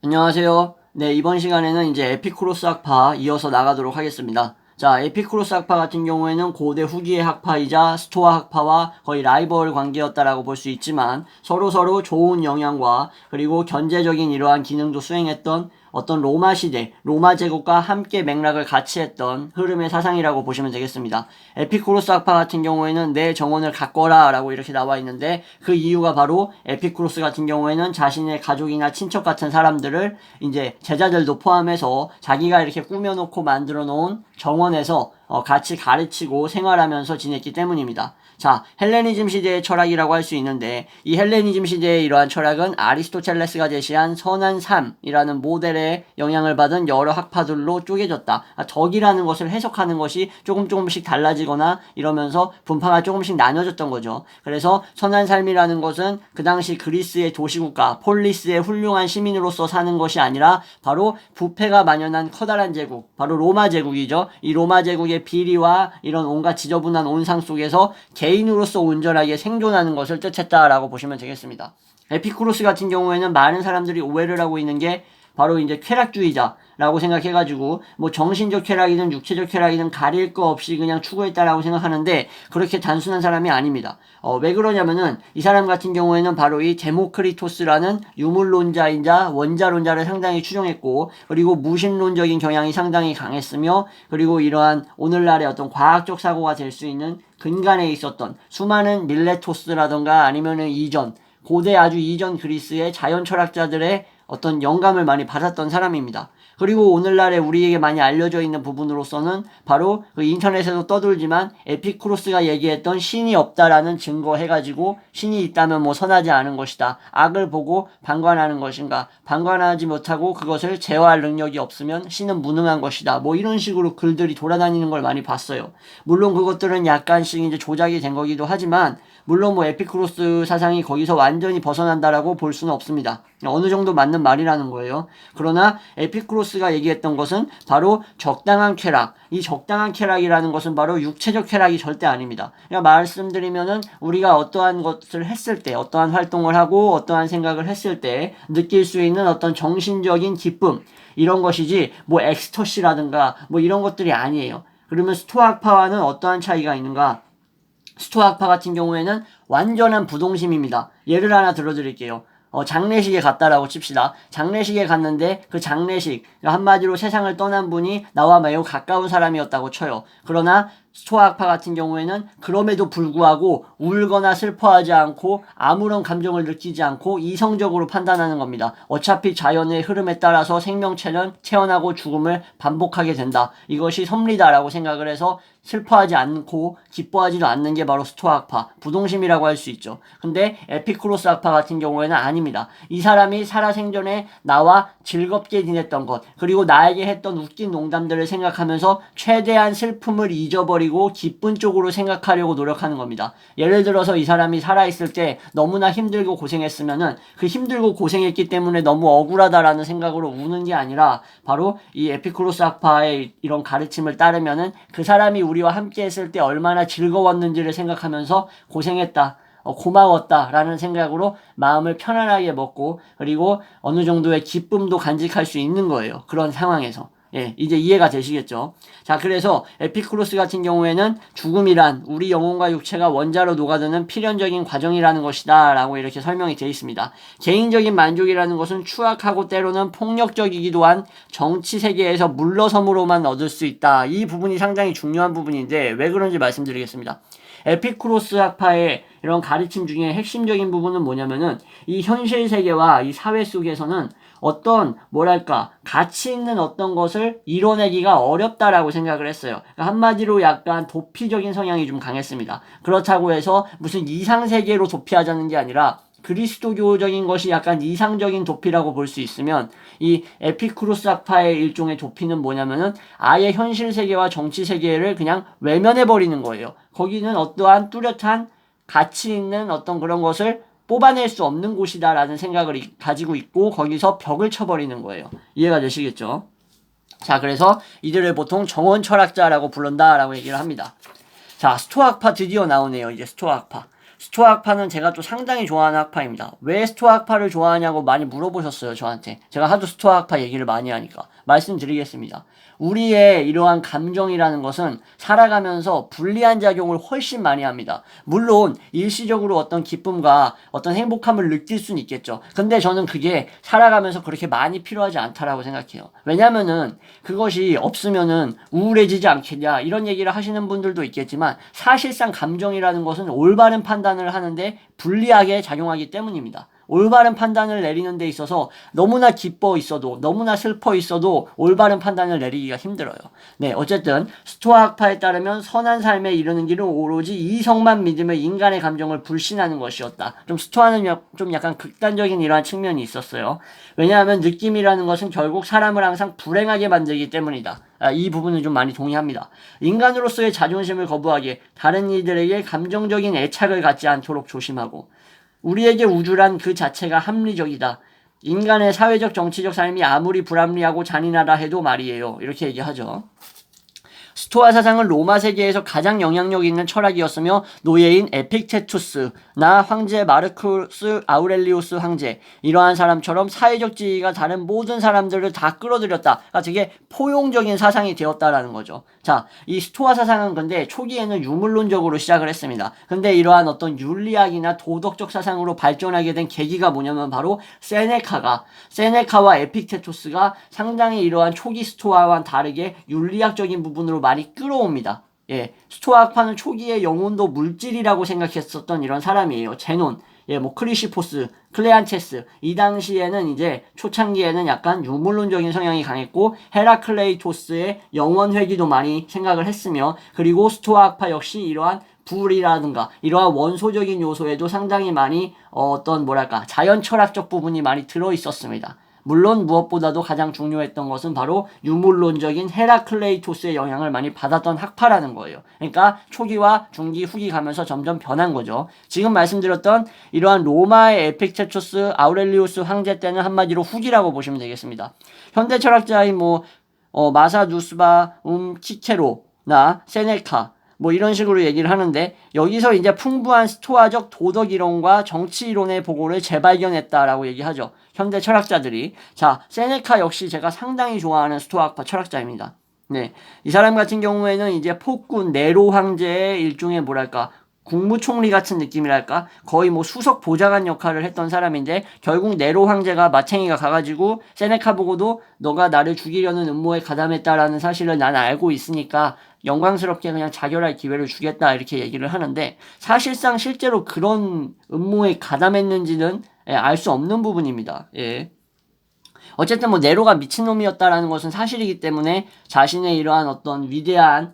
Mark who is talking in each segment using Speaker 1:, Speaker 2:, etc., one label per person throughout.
Speaker 1: 안녕하세요. 네, 이번 시간에는 이제 에피쿠로스 학파 이어서 나가도록 하겠습니다. 자, 에피쿠로스 학파 같은 경우에는 고대 후기의 학파이자 스토아 학파와 거의 라이벌 관계였다라고 볼 수 있지만 서로 좋은 영향과 그리고 견제적인 이러한 기능도 수행했던 어떤 로마 시대, 로마 제국과 함께 맥락을 같이 했던 흐름의 사상이라고 보시면 되겠습니다. 에피쿠로스 학파 같은 경우에는 내 정원을 가꿔라 라고 이렇게 나와 있는데 그 이유가 바로 에피쿠로스 같은 경우에는 자신의 가족이나 친척 같은 사람들을 이제 제자들도 포함해서 자기가 이렇게 꾸며놓고 만들어 놓은 정원에서 같이 가르치고 생활하면서 지냈기 때문입니다. 자, 헬레니즘 시대의 철학이라고 할 수 있는데 이 헬레니즘 시대의 이러한 철학은 아리스토텔레스가 제시한 선한 삶이라는 모델의 영향을 받은 여러 학파들로 쪼개졌다. 덕이라는 것을 해석하는 것이 조금씩 달라지거나 이러면서 분파가 조금씩 나눠졌던 거죠. 그래서 선한 삶이라는 것은 그 당시 그리스의 도시국가 폴리스의 훌륭한 시민으로서 사는 것이 아니라 바로 부패가 만연한 커다란 제국, 바로 로마 제국이죠. 이 로마 제국의 비리와 이런 온갖 지저분한 온상 속에서 개인으로서 온전하게 생존하는 것을 뜻했다라고 보시면 되겠습니다. 에피쿠로스 같은 경우에는 많은 사람들이 오해를 하고 있는 게 바로 이제 쾌락주의자라고 생각해가지고 뭐 정신적 쾌락이든 육체적 쾌락이든 가릴 거 없이 그냥 추구했다라고 생각하는데 그렇게 단순한 사람이 아닙니다. 왜 그러냐면은 이 사람 같은 경우에는 바로 이 데모크리토스라는 유물론자이자 원자론자를 상당히 추종했고 그리고 무신론적인 경향이 상당히 강했으며 그리고 이러한 오늘날의 어떤 과학적 사고가 될 수 있는 근간에 있었던 수많은 밀레토스라던가 아니면은 고대 아주 이전 그리스의 자연 철학자들의 어떤 영감을 많이 받았던 사람입니다. 그리고 오늘날에 우리에게 많이 알려져 있는 부분으로서는 바로 그 인터넷에도 떠돌지만 에피쿠로스가 얘기했던 신이 없다라는 증거 해가지고 신이 있다면 뭐 선하지 않은 것이다. 악을 보고 방관하는 것인가. 방관하지 못하고 그것을 제어할 능력이 없으면 신은 무능한 것이다. 뭐 이런 식으로 글들이 돌아다니는 걸 많이 봤어요. 물론 그것들은 약간씩 이제 조작이 된 거기도 하지만 물론 뭐 에피쿠로스 사상이 거기서 완전히 벗어난다라고 볼 수는 없습니다. 어느 정도 맞는 말이라는 거예요. 그러나 에피쿠로스가 얘기했던 것은 바로 적당한 쾌락. 이 적당한 쾌락이라는 것은 바로 육체적 쾌락이 절대 아닙니다. 그러니까 말씀드리면은 우리가 어떠한 것을 했을 때, 어떠한 활동을 하고 어떠한 생각을 했을 때 느낄 수 있는 어떤 정신적인 기쁨 이런 것이지 뭐 엑스터시라든가 뭐 이런 것들이 아니에요. 그러면 스토아파와는 어떠한 차이가 있는가? 스토아파 같은 경우에는 완전한 부동심입니다. 예를 하나 들어드릴게요. 장례식에 갔다라고 칩시다. 장례식에 갔는데 그 장례식, 한마디로 세상을 떠난 분이 나와 매우 가까운 사람이었다고 쳐요. 그러나 스토아파 같은 경우에는 그럼에도 불구하고 울거나 슬퍼하지 않고 아무런 감정을 느끼지 않고 이성적으로 판단하는 겁니다. 어차피 자연의 흐름에 따라서 생명체는 태어나고 죽음을 반복하게 된다. 이것이 섭리다라고 생각을 해서 슬퍼하지 않고 기뻐하지도 않는 게 바로 스토아파, 부동심이라고 할 수 있죠. 근데 에피쿠로스 학파 같은 경우에는 아닙니다. 이 사람이 살아생전에 나와 즐겁게 지냈던 것, 그리고 나에게 했던 웃긴 농담들을 생각하면서 최대한 슬픔을 잊어버리고 기쁜 쪽으로 생각하려고 노력하는 겁니다. 예를 들어서 이 사람이 살아있을 때 너무나 힘들고 고생했으면은 그 힘들고 고생했기 때문에 너무 억울하다라는 생각으로 우는 게 아니라 바로 이 에피쿠로스 학파의 이런 가르침을 따르면은 그 사람이 우리와 함께 했을 때 얼마나 즐거웠는지를 생각하면서 고생했다. 고마웠다 라는 생각으로 마음을 편안하게 먹고 그리고 어느 정도의 기쁨도 간직할 수 있는 거예요. 그런 상황에서. 예, 이제 이해가 되시겠죠? 자, 그래서 에피쿠로스 같은 경우에는 죽음이란 우리 영혼과 육체가 원자로 녹아드는 필연적인 과정이라는 것이다 라고 이렇게 설명이 되어 있습니다. 개인적인 만족이라는 것은 추악하고 때로는 폭력적이기도 한 정치 세계에서 물러섬으로만 얻을 수 있다. 이 부분이 상당히 중요한 부분인데 왜 그런지 말씀드리겠습니다. 에피쿠로스 학파의 이런 가르침 중에 핵심적인 부분은 뭐냐면은 이 현실 세계와 이 사회 속에서는 어떤 뭐랄까 가치 있는 어떤 것을 이뤄내기가 어렵다라고 생각을 했어요. 그러니까 한마디로 약간 도피적인 성향이 좀 강했습니다. 그렇다고 해서 무슨 이상세계로 도피하자는 게 아니라 그리스도교적인 것이 약간 이상적인 도피라고 볼 수 있으면 이 에피쿠로스 학파의 일종의 도피는 뭐냐면은 아예 현실 세계와 정치 세계를 그냥 외면해버리는 거예요. 거기는 어떠한 뚜렷한 가치 있는 어떤 그런 것을 뽑아낼 수 없는 곳이다라는 생각을 가지고 있고 거기서 벽을 쳐버리는 거예요. 이해가 되시겠죠? 자, 그래서 이들을 보통 정원 철학자라고 부른다라고 얘기를 합니다. 자, 스토아학파 드디어 나오네요. 이제 스토아학파. 스토아 학파는 제가 또 상당히 좋아하는 학파입니다. 왜 스토아 학파를 좋아하냐고 많이 물어보셨어요, 저한테. 제가 하도 스토아 학파 얘기를 많이 하니까. 말씀드리겠습니다. 우리의 이러한 감정이라는 것은 살아가면서 불리한 작용을 훨씬 많이 합니다. 물론 일시적으로 어떤 기쁨과 어떤 행복함을 느낄 수는 있겠죠. 근데 저는 그게 살아가면서 그렇게 많이 필요하지 않다라고 생각해요. 왜냐면은 그것이 없으면은 우울해지지 않겠냐 이런 얘기를 하시는 분들도 있겠지만 사실상 감정이라는 것은 올바른 판단을 하는데 불리하게 작용하기 때문입니다. 올바른 판단을 내리는 데 있어서 너무나 기뻐 있어도 너무나 슬퍼 있어도 올바른 판단을 내리기가 힘들어요. 네, 어쨌든 스토아 학파에 따르면 선한 삶에 이르는 길은 오로지 이성만 믿으며 인간의 감정을 불신하는 것이었다. 좀 스토아는 좀 약간 극단적인 이러한 측면이 있었어요. 왜냐하면 느낌이라는 것은 결국 사람을 항상 불행하게 만들기 때문이다. 이 부분은 좀 많이 동의합니다. 인간으로서의 자존심을 거부하기에 다른 이들에게 감정적인 애착을 갖지 않도록 조심하고 우리에게 우주란 그 자체가 합리적이다. 인간의 사회적 정치적 삶이 아무리 불합리하고 잔인하다 해도 말이에요. 이렇게 얘기하죠. 스토아 사상은 로마 세계에서 가장 영향력 있는 철학이었으며 노예인 에픽테투스나 황제 마르쿠스 아우렐리우스 황제 이러한 사람처럼 사회적 지위가 다른 모든 사람들을 다 끌어들였다. 그러니까 되게 포용적인 사상이 되었다라는 거죠. 자, 이 스토아 사상은 근데 초기에는 유물론적으로 시작을 했습니다. 근데 이러한 어떤 윤리학이나 도덕적 사상으로 발전하게 된 계기가 뭐냐면 바로 세네카와 에픽테토스가 상당히 이러한 초기 스토아와는 다르게 윤리학적인 부분으로 많이 끌어옵니다. 예, 스토아 학파는 초기에 영혼도 물질이라고 생각했었던 이런 사람이에요. 제논, 크리시포스, 클레안체스 이 당시에는 이제 초창기에는 약간 유물론적인 성향이 강했고 헤라클레이토스의 영원 회귀도 많이 생각을 했으며 그리고 스토아 학파 역시 이러한 불이라든가 이러한 원소적인 요소에도 상당히 많이 자연 철학적 부분이 많이 들어 있었습니다. 물론 무엇보다도 가장 중요했던 것은 바로 유물론적인 헤라클레이토스의 영향을 많이 받았던 학파라는 거예요. 그러니까 초기와 중기, 후기 가면서 점점 변한 거죠. 지금 말씀드렸던 이러한 로마의 에픽테토스, 아우렐리우스 황제 때는 한마디로 후기라고 보시면 되겠습니다. 현대 철학자인 마사 누스바 키케로나 세네카 이런 식으로 얘기를 하는데 여기서 이제 풍부한 스토아적 도덕 이론과 정치 이론의 보고를 재발견했다라고 얘기하죠. 현대 철학자들이. 자, 세네카 역시 제가 상당히 좋아하는 스토아학파 철학자입니다. 네. 이 사람 같은 경우에는 이제 폭군 네로 황제의 일종의 국무총리 같은 느낌이랄까? 거의 수석 보좌관 역할을 했던 사람인데 결국 네로 황제가 마챙이가 가가지고 세네카 보고도 너가 나를 죽이려는 음모에 가담했다라는 사실을 난 알고 있으니까 영광스럽게 그냥 자결할 기회를 주겠다 이렇게 얘기를 하는데 사실상 실제로 그런 음모에 가담했는지는 알 수 없는 부분입니다. 예. 어쨌든 네로가 미친놈이었다라는 것은 사실이기 때문에 자신의 이러한 어떤 위대한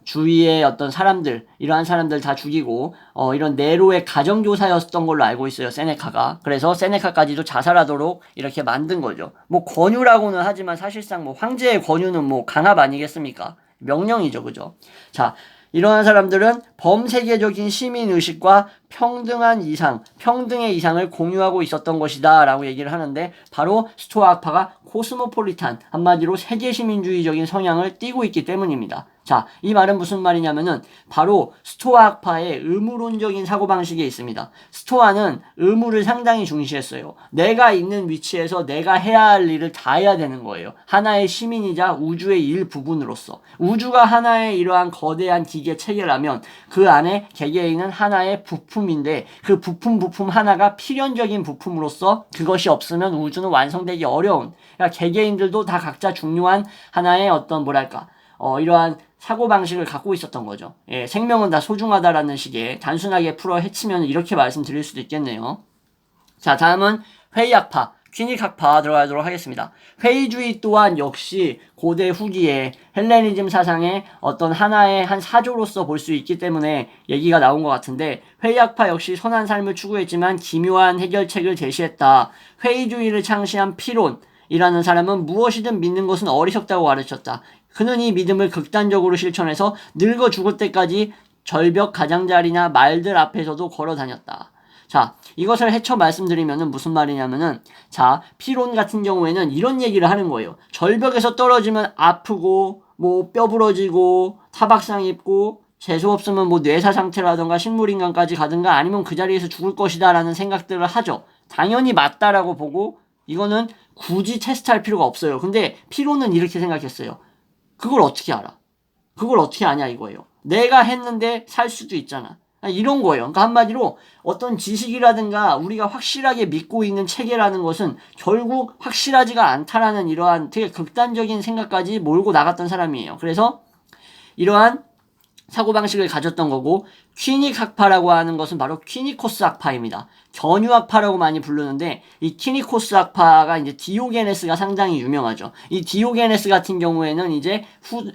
Speaker 1: 주위의 어떤 사람들, 이러한 사람들 다 죽이고, 이런 네로의 가정교사였던 걸로 알고 있어요, 세네카가. 그래서 세네카까지도 자살하도록 이렇게 만든 거죠. 권유라고는 하지만 사실상 황제의 권유는 강압 아니겠습니까? 명령이죠, 그죠? 자, 이러한 사람들은 범세계적인 시민의식과 평등의 이상을 공유하고 있었던 것이다 라고 얘기를 하는데 바로 스토아 학파가 코스모폴리탄, 한마디로 세계시민주의적인 성향을 띠고 있기 때문입니다. 자, 이 말은 무슨 말이냐면은 바로 스토아 학파의 의무론적인 사고방식이 있습니다. 스토아는 의무를 상당히 중시했어요. 내가 있는 위치에서 내가 해야 할 일을 다 해야 되는 거예요. 하나의 시민이자 우주의 일부분으로서. 우주가 하나의 이러한 거대한 기계 체계라면 그 안에 개개인은 하나의 부품인데 그 부품 하나가 필연적인 부품으로서 그것이 없으면 우주는 완성되기 어려운, 그러니까 개개인들도 다 각자 중요한 하나의 이러한 사고방식을 갖고 있었던 거죠. 예, 생명은 다 소중하다라는 식의 단순하게 풀어 헤치면 이렇게 말씀드릴 수도 있겠네요. 자, 다음은 회의학파, 퀴닉학파 들어가도록 하겠습니다. 회의주의 또한 역시 고대 후기에 헬레니즘 사상의 어떤 하나의 한 사조로서 볼 수 있기 때문에 얘기가 나온 것 같은데 회의학파 역시 선한 삶을 추구했지만 기묘한 해결책을 제시했다. 회의주의를 창시한 피론이라는 사람은 무엇이든 믿는 것은 어리석다고 가르쳤다. 그는 이 믿음을 극단적으로 실천해서 늙어 죽을 때까지 절벽 가장자리나 말들 앞에서도 걸어 다녔다. 자, 이것을 헤쳐 말씀드리면은 무슨 말이냐면은, 자, 피론 같은 경우에는 이런 얘기를 하는 거예요. 절벽에서 떨어지면 아프고, 뼈 부러지고, 타박상 입고, 재수 없으면 뭐 뇌사 상태라던가 식물인간까지 가든가 아니면 그 자리에서 죽을 것이다 라는 생각들을 하죠. 당연히 맞다라고 보고 이거는 굳이 테스트할 필요가 없어요. 근데 피로는 이렇게 생각했어요. 그걸 어떻게 알아? 그걸 어떻게 아냐 이거예요. 내가 했는데 살 수도 있잖아. 이런 거예요. 그러니까 한마디로 어떤 지식이라든가 우리가 확실하게 믿고 있는 체계라는 것은 결국 확실하지가 않다라는 이러한 되게 극단적인 생각까지 몰고 나갔던 사람이에요. 그래서 이러한 사고방식을 가졌던 거고, 퀴닉 학파라고 하는 것은 바로 퀴니코스 학파입니다. 견유 학파라고 많이 부르는데, 이 퀴니코스 학파가 이제 디오게네스가 상당히 유명하죠. 이 디오게네스 같은 경우에는 이제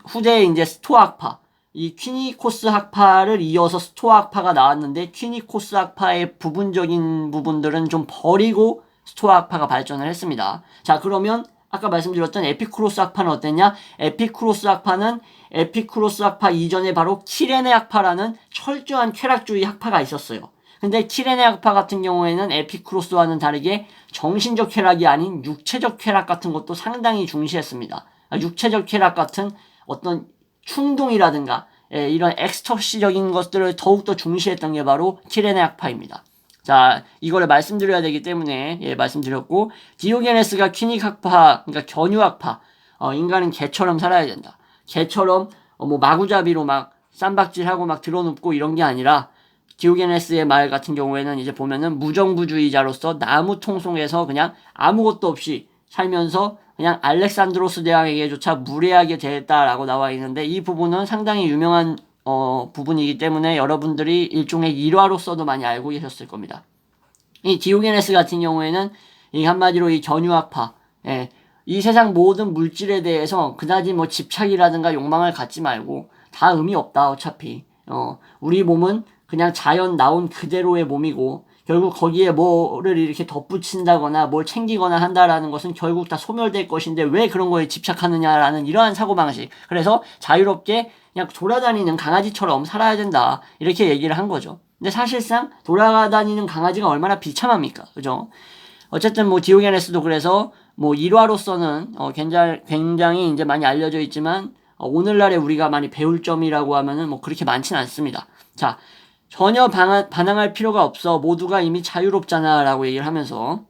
Speaker 1: 후대에 이제 스토아 학파, 이 퀴니코스 학파를 이어서 스토아 학파가 나왔는데, 퀴니코스 학파의 부분적인 부분들은 좀 버리고 스토아 학파가 발전을 했습니다. 자, 그러면 아까 말씀드렸던 에피쿠로스 학파는 어땠냐? 에피쿠로스 학파 이전에 바로 키레네 학파라는 철저한 쾌락주의 학파가 있었어요. 근데 키레네 학파 같은 경우에는 에피쿠로스와는 다르게 정신적 쾌락이 아닌 육체적 쾌락 같은 것도 상당히 중시했습니다. 육체적 쾌락 같은 어떤 충동이라든가 이런 엑스터시적인 것들을 더욱더 중시했던 게 바로 키레네 학파입니다. 자, 이거를 말씀드려야 되기 때문에 말씀드렸고, 디오게네스가 퀴닉 학파, 그러니까 견유 학파, 인간은 개처럼 살아야 된다. 개처럼 뭐 마구잡이로 막 쌈박질하고 막 드러눕고 이런 게 아니라, 디오게네스의 말 같은 경우에는 이제 보면은 무정부주의자로서 나무 통속에서 그냥 아무것도 없이 살면서 그냥 알렉산드로스 대왕에게조차 무례하게 대했다라고 나와 있는데, 이 부분은 상당히 유명한 부분이기 때문에 여러분들이 일종의 일화로서도 많이 알고 계셨을 겁니다. 이 디오게네스 같은 경우에는 이 한마디로 이 견유학파, 이 세상 모든 물질에 대해서 그다지 뭐 집착이라든가 욕망을 갖지 말고 다 의미 없다 어차피. 우리 몸은 그냥 자연 나온 그대로의 몸이고 결국 거기에 뭐를 이렇게 덧붙인다거나 뭘 챙기거나 한다라는 것은 결국 다 소멸될 것인데 왜 그런 거에 집착하느냐라는 이러한 사고방식. 그래서 자유롭게 그냥 돌아다니는 강아지처럼 살아야 된다. 이렇게 얘기를 한 거죠. 근데 사실상 돌아다니는 강아지가 얼마나 비참합니까? 그죠? 어쨌든 뭐 디오게네스도 그래서 뭐 일화로서는 굉장히 이제 많이 알려져 있지만 오늘날에 우리가 많이 배울 점이라고 하면은 뭐 그렇게 많지는 않습니다. 자, 전혀 반항할 필요가 없어. 모두가 이미 자유롭잖아. 라고 얘기를 하면서.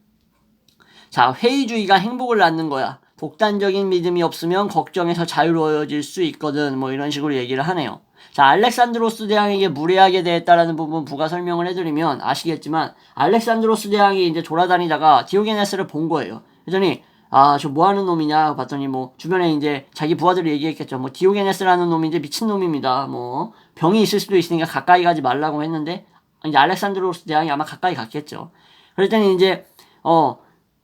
Speaker 1: 자, 회의주의가 행복을 낳는 거야. 독단적인 믿음이 없으면 걱정에서 자유로워질 수 있거든. 뭐 이런 식으로 얘기를 하네요. 자, 알렉산드로스 대왕에게 무례하게 대했다라는 부분 부가 설명을 해드리면 아시겠지만, 알렉산드로스 대왕이 이제 돌아다니다가 디오게네스를 본 거예요. 그랬더니, 저 뭐 하는 놈이냐 봤더니 뭐 주변에 이제 자기 부하들이 얘기했겠죠. 뭐 디오게네스라는 놈이 이제 미친놈입니다. 뭐 병이 있을 수도 있으니까 가까이 가지 말라고 했는데 이제 알렉산드로스 대왕이 아마 가까이 갔겠죠. 그랬더니 이제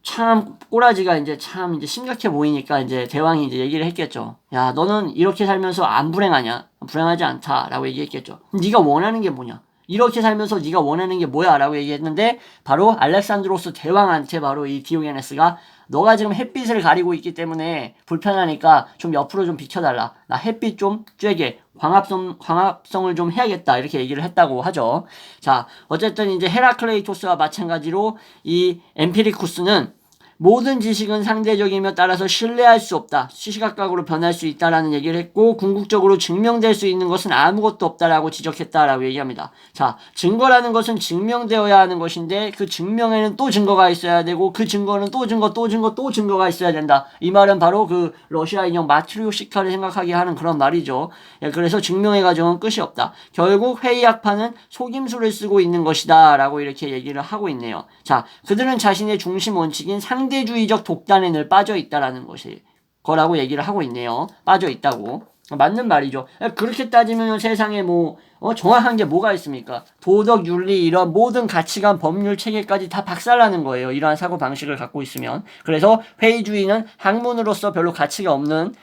Speaker 1: 참 꼬라지가 이제 참 이제 심각해 보이니까 이제 대왕이 이제 얘기를 했겠죠. 야, 너는 이렇게 살면서 안 불행하냐? 불행하지 않다라고 얘기했겠죠. 네가 원하는 게 뭐냐? 이렇게 살면서 네가 원하는 게 뭐야? 라고 얘기했는데 바로 알렉산드로스 대왕한테 바로 이 디오게네스가 너가 지금 햇빛을 가리고 있기 때문에 불편하니까 좀 옆으로 좀 비켜달라. 나 햇빛 좀 쬐게 광합성을 좀 해야겠다. 이렇게 얘기를 했다고 하죠. 자, 어쨌든 이제 헤라클레이토스와 마찬가지로 이 엠피리쿠스는 모든 지식은 상대적이며 따라서 신뢰할 수 없다. 시시각각으로 변할 수 있다라는 얘기를 했고 궁극적으로 증명될 수 있는 것은 아무것도 없다라고 지적했다라고 얘기합니다. 자, 증거라는 것은 증명되어야 하는 것인데 그 증명에는 또 증거가 있어야 되고 그 증거는 또 증거가 있어야 된다. 이 말은 바로 그 러시아 인형 마트리오시카를 생각하게 하는 그런 말이죠. 그래서 증명의 과정은 끝이 없다. 결국 회의학파는 속임수를 쓰고 있는 것이다 라고 이렇게 얘기를 하고 있네요. 자, 그들은 자신의 중심 원칙인 상대주의적 독단에 늘 빠져 있다라는 것이 거라고 얘기를 하고 있네요. 빠져 있다고. 맞는 말이죠. 그렇게 따지면 세상에 뭐 정확한 게 뭐가 있습니까? 도덕, 윤리 이런 모든 가치관, 법률 체계까지 다 박살나는 거예요. 이러한 사고 방식을 갖고 있으면. 그래서 회의주의는 학문으로서 별로 가치가 없는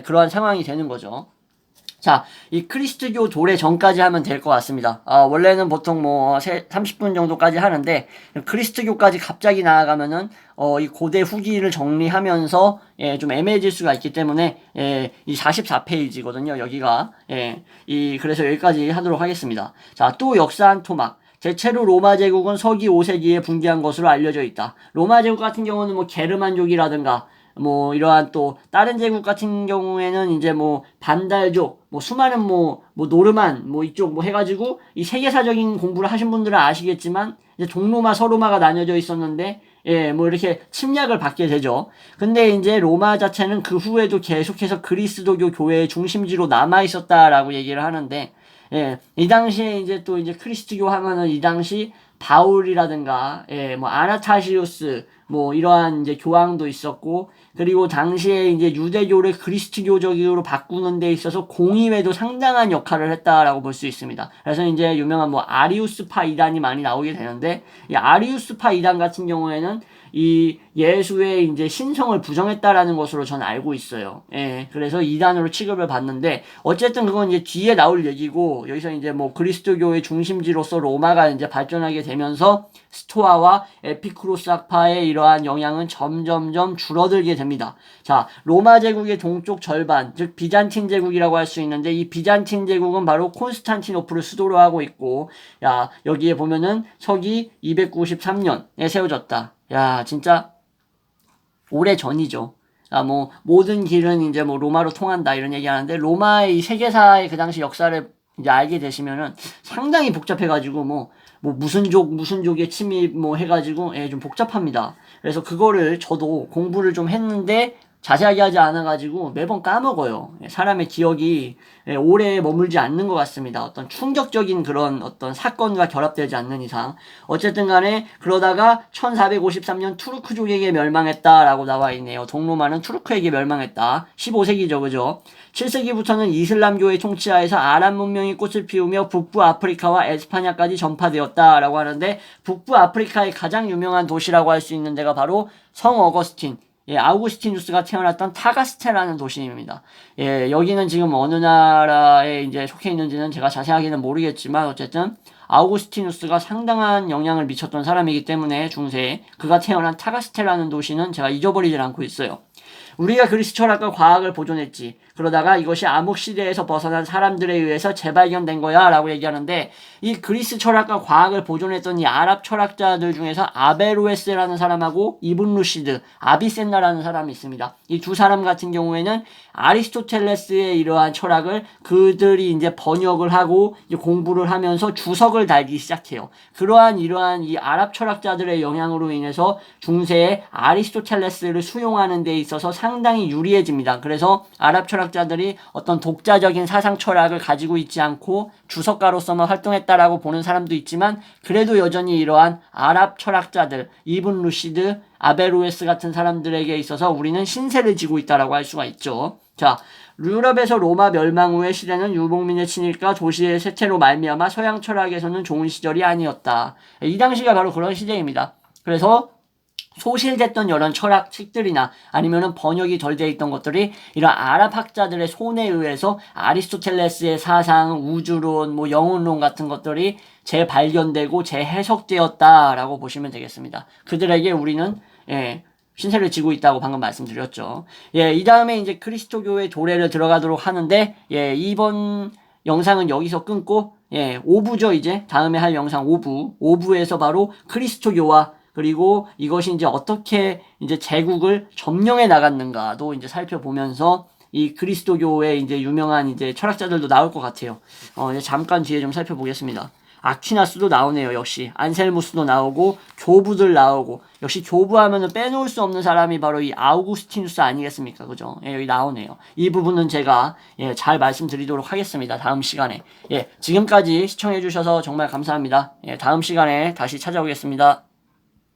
Speaker 1: 그러한 상황이 되는 거죠. 자, 이 크리스트교 도래 전까지 하면 될 것 같습니다. 원래는 보통 뭐 30분 정도까지 하는데 크리스트교까지 갑자기 나아가면은 이 고대 후기를 정리하면서 좀 애매해질 수가 있기 때문에 이 44페이지거든요. 여기가 그래서 여기까지 하도록 하겠습니다. 자, 또 역사한 토막. 대체로 로마 제국은 서기 5세기에 붕괴한 것으로 알려져 있다. 로마 제국 같은 경우는 뭐 게르만족이라든가 뭐 이러한 또 다른 제국 같은 경우에는 이제 뭐 반달족, 뭐 수많은 뭐 노르만 뭐 이쪽 뭐 해가지고 이 세계사적인 공부를 하신 분들은 아시겠지만 이제 동로마 서로마가 나뉘어져 있었는데 예, 뭐 이렇게 침략을 받게 되죠. 근데 이제 로마 자체는 그 후에도 계속해서 그리스도교 교회의 중심지로 남아 있었다라고 얘기를 하는데 예, 이 당시에 이제 또 이제 그리스도교 하면은 이 당시 바울이라든가 예, 뭐 아나타시우스 뭐 이러한 이제 교황도 있었고 그리고 당시에 이제 유대교를 그리스도교적으로 바꾸는 데 있어서 공의회도 상당한 역할을 했다라고 볼 수 있습니다. 그래서 이제 유명한 뭐 아리우스파 이단이 많이 나오게 되는데 이 아리우스파 이단 같은 경우에는 이 예수의 이제 신성을 부정했다라는 것으로 저는 알고 있어요. 예, 그래서 이단으로 취급을 받는데 어쨌든 그건 이제 뒤에 나올 얘기고 여기서 이제 뭐 그리스도교의 중심지로서 로마가 이제 발전하게 되면서 스토아와 에피쿠로스 학파의 이러한 영향은 점점점 줄어들게 됩니다. 자, 로마 제국의 동쪽 절반, 즉 비잔틴 제국이라고 할 수 있는데 이 비잔틴 제국은 바로 콘스탄티노플을 수도로 하고 있고 야, 여기에 보면은 서기 293년에 세워졌다. 야, 진짜 오래 전이죠. 아, 뭐 모든 길은 이제 뭐 로마로 통한다 이런 얘기하는데 로마의 이 세계사의 그 당시 역사를 이제 알게 되시면은 상당히 복잡해가지고 뭐 무슨 족의 침입 뭐 해가지고 예, 좀 복잡합니다. 그래서 그거를 저도 공부를 좀 했는데 자세하게 하지 않아가지고 매번 까먹어요. 사람의 기억이 오래 머물지 않는 것 같습니다. 어떤 충격적인 그런 어떤 사건과 결합되지 않는 이상. 어쨌든 간에 그러다가 1453년 투르크족에게 멸망했다라고 나와 있네요. 동로마는 투르크에게 멸망했다. 15세기죠, 그죠? 7세기부터는 이슬람교의 통치하에서 아랍 문명이 꽃을 피우며 북부 아프리카와 에스파냐까지 전파되었다라고 하는데 북부 아프리카의 가장 유명한 도시라고 할 수 있는 데가 바로 성 어거스틴. 예, 아우구스티누스가 태어났던 타가스테라는 도시입니다. 예, 여기는 지금 어느 나라에 이제 속해 있는지는 제가 자세하게는 모르겠지만 어쨌든 아우구스티누스가 상당한 영향을 미쳤던 사람이기 때문에 중세에 그가 태어난 타가스테라는 도시는 제가 잊어버리질 않고 있어요. 우리가 그리스 철학과 과학을 보존했지. 그러다가 이것이 암흑시대에서 벗어난 사람들에 의해서 재발견된 거야 라고 얘기하는데 이 그리스 철학과 과학을 보존했던 이 아랍 철학자들 중에서 아베로에스라는 사람하고 이븐 루시드, 아비센나라는 사람이 있습니다. 이 두 사람 같은 경우에는 아리스토텔레스의 이러한 철학을 그들이 이제 번역을 하고 이제 공부를 하면서 주석을 달기 시작해요. 이러한 이 아랍 철학자들의 영향으로 인해서 중세에 아리스토텔레스를 수용하는 데 있어서 상당히 유리해집니다. 그래서 아랍 철학자들이 어떤 독자적인 사상 철학을 가지고 있지 않고 주석가로서만 활동했다라고 보는 사람도 있지만 그래도 여전히 이러한 아랍 철학자들, 이븐 루시드, 아베로에스 같은 사람들에게 있어서 우리는 신세를 지고 있다라고 할 수가 있죠. 자, 유럽에서 로마 멸망 후의 시대는 유목민의 침입과 도시의 쇠퇴로 말미암아 서양 철학에서는 좋은 시절이 아니었다. 이 당시가 바로 그런 시대입니다. 그래서 소실됐던 이런 철학 책들이나 아니면은 번역이 덜 돼 있던 것들이 이런 아랍 학자들의 손에 의해서 아리스토텔레스의 사상, 우주론, 뭐 영혼론 같은 것들이 재발견되고 재해석되었다라고 보시면 되겠습니다. 그들에게 우리는 신세를 지고 있다고 방금 말씀드렸죠. 예, 이 다음에 이제 그리스도교의 도래를 들어가도록 하는데 예, 이번 영상은 여기서 끊고 5부죠 이제 다음에 할 영상 5부에서 바로 그리스도교와 그리고 이것이 이제 어떻게 이제 제국을 점령해 나갔는가도 이제 살펴보면서 이 그리스도교의 이제 유명한 이제 철학자들도 나올 것 같아요. 이제 잠깐 뒤에 좀 살펴보겠습니다. 아퀴나스도 나오네요. 역시 안셀무스도 나오고 교부들 나오고 역시 교부하면은 빼놓을 수 없는 사람이 바로 이 아우구스티누스 아니겠습니까? 그죠? 예, 여기 나오네요. 이 부분은 제가 잘 말씀드리도록 하겠습니다. 다음 시간에. 지금까지 시청해 주셔서 정말 감사합니다. 다음 시간에 다시 찾아오겠습니다.